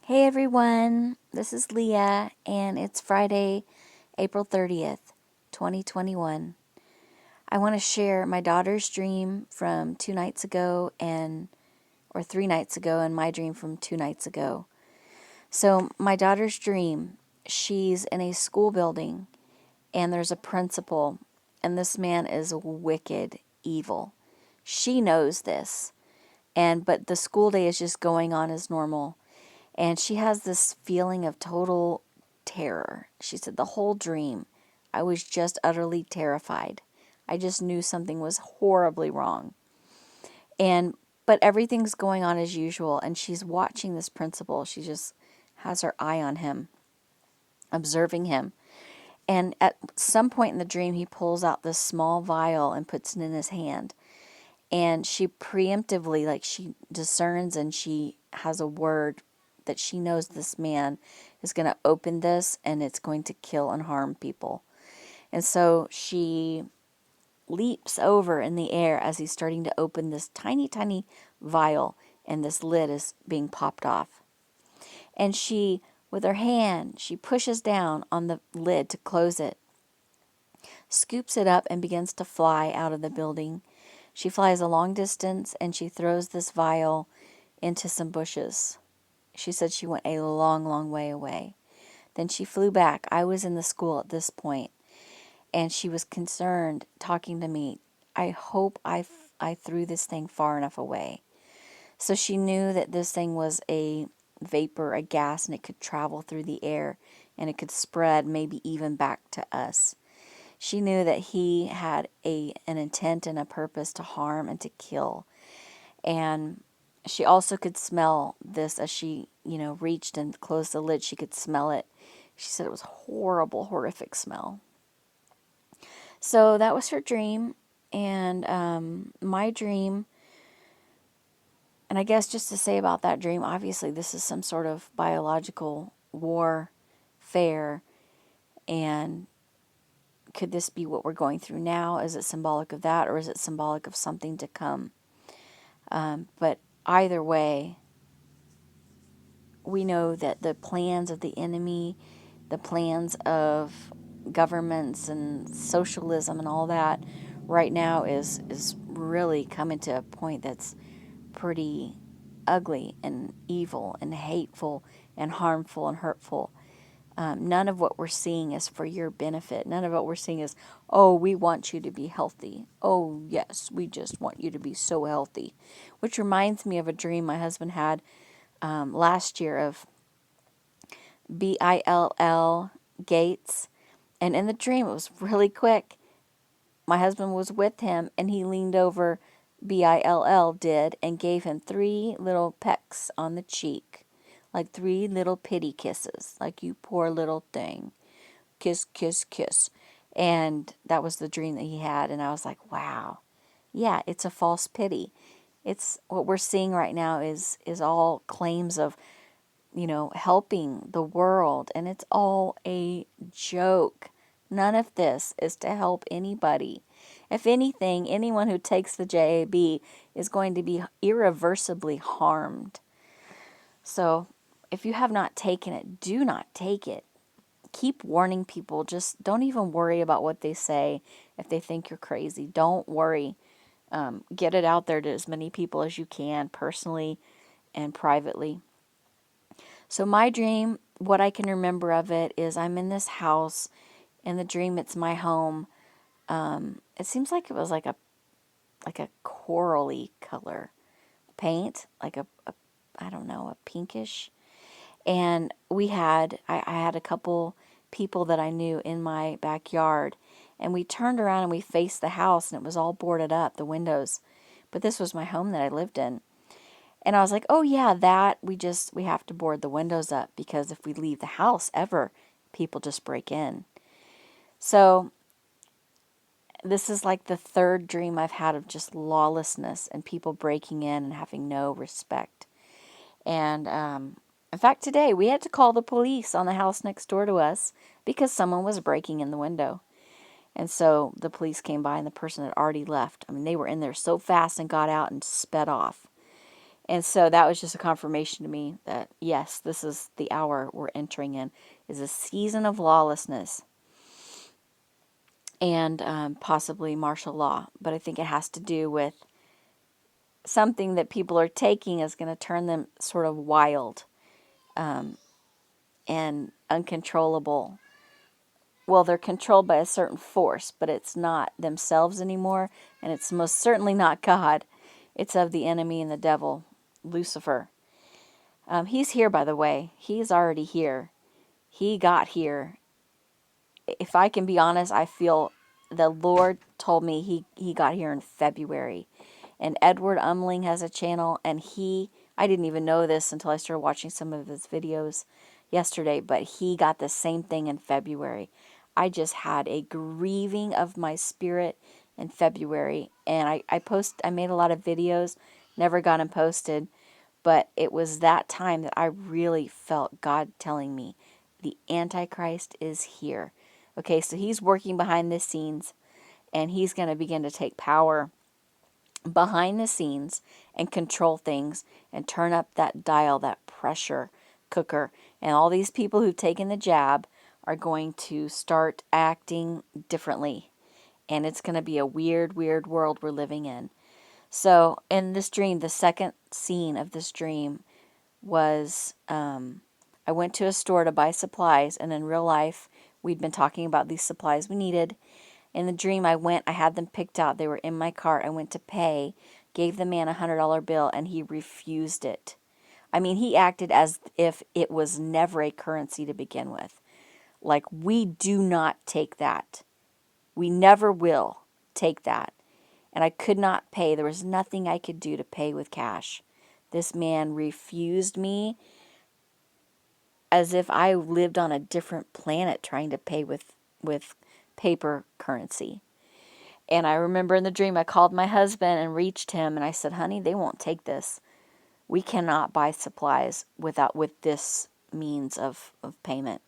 Hey everyone, this is Leah, and it's Friday, April 30th, 2021. I want to share my daughter's dream from 2 nights ago or 3 nights ago, and my dream from 2 nights ago. So, my daughter's dream, she's in a school building, and there's a principal, and this man is wicked, evil. She knows this, but the school day is just going on as normal. And she has this feeling of total terror. She said, the whole dream, I was just utterly terrified. I just knew something was horribly wrong. But everything's going on as usual, and she's watching this principal. She just has her eye on him, observing him. And at some point in the dream, he pulls out this small vial and puts it in his hand. And she preemptively, like she discerns and she has a word that she knows this man is going to open this and it's going to kill and harm people. And so she leaps over in the air as he's starting to open this tiny, tiny vial, and this lid is being popped off. And she, with her hand, she pushes down on the lid to close it, scoops it up, and begins to fly out of the building. She flies a long distance and she throws this vial into some bushes. She said she went a long, long way away. Then she flew back. I was in the school at this point, and she was concerned, talking to me. I hope I threw this thing far enough away. So she knew that this thing was a vapor, a gas, and it could travel through the air, and it could spread maybe even back to us. She knew that he had an intent and a purpose to harm and to kill. And she also could smell this as she, reached and closed the lid. She could smell it. She said it was horrible, horrific smell. So that was her dream. And my dream, and I guess just to say about that dream, obviously this is some sort of biological warfare. And could this be what we're going through now? Is it symbolic of that, or is it symbolic of something to come? But either way, we know that the plans of the enemy, the plans of governments and socialism and all that right now is really coming to a point that's pretty ugly and evil and hateful and harmful and hurtful. None of what we're seeing is for your benefit. None of what we're seeing is, oh, we want you to be healthy. Oh, yes, we just want you to be so healthy. Which reminds me of a dream my husband had last year of Bill Gates. And in the dream, it was really quick. My husband was with him, and he leaned over, Bill did, and gave him 3 little pecks on the cheek, like 3 little pity kisses, like, you poor little thing. Kiss, kiss, kiss. And that was the dream that he had, and I was like, wow. Yeah, it's a false pity. It's what we're seeing right now is all claims of, helping the world, and it's all a joke. None of this is to help anybody. If anything, anyone who takes the JAB is going to be irreversibly harmed. So, if you have not taken it, do not take it. Keep warning people. Just don't even worry about what they say if they think you're crazy. Don't worry. Get it out there to as many people as you can, personally and privately. So my dream, what I can remember of it is I'm in this house. In the dream, it's my home. It seems like it was like a corally color paint, like a I don't know, a pinkish. And I had a couple people that I knew in my backyard, and we turned around and we faced the house, and it was all boarded up, the windows. But this was my home that I lived in. And I was like, oh yeah, we have to board the windows up, because if we leave the house ever, people just break in. So this is like the third dream I've had of just lawlessness and people breaking in and having no respect. And in fact, today we had to call the police on the house next door to us because someone was breaking in the window. And so the police came by, and the person had already left. I mean, they were in there so fast and got out and sped off. And so that was just a confirmation to me that, yes, this is the hour we're entering in, is a season of lawlessness and possibly martial law. But I think it has to do with something that people are taking is going to turn them sort of wild and uncontrollable. Well, they're controlled by a certain force, but it's not themselves anymore, and it's most certainly not God. It's of the enemy and the devil, Lucifer. He's here, by the way. He's already here. He got here. If I can be honest, I feel the Lord told me he got here in February. And Edward Umling has a channel, and I didn't even know this until I started watching some of his videos yesterday, but he got the same thing in February. I just had a grieving of my spirit in February, and I made a lot of videos, never got them posted, but it was that time that I really felt God telling me, the Antichrist is here. Okay, so he's working behind the scenes, and he's going to begin to take power behind the scenes and control things and turn up that dial, that pressure cooker. And all these people who've taken the jab are going to start acting differently. And it's going to be a weird, weird world we're living in. So in this dream, the second scene of this dream was I went to a store to buy supplies, and in real life, we'd been talking about these supplies we needed. In the dream, I had them picked out. They were in my cart. I went to pay, gave the man $100 bill, and he refused it. I mean, he acted as if it was never a currency to begin with. Like, we do not take that. We never will take that. And I could not pay. There was nothing I could do to pay with cash. This man refused me as if I lived on a different planet trying to pay with paper currency. And I remember in the dream, I called my husband and reached him, and I said, honey, they won't take this. We cannot buy supplies with this means of payment.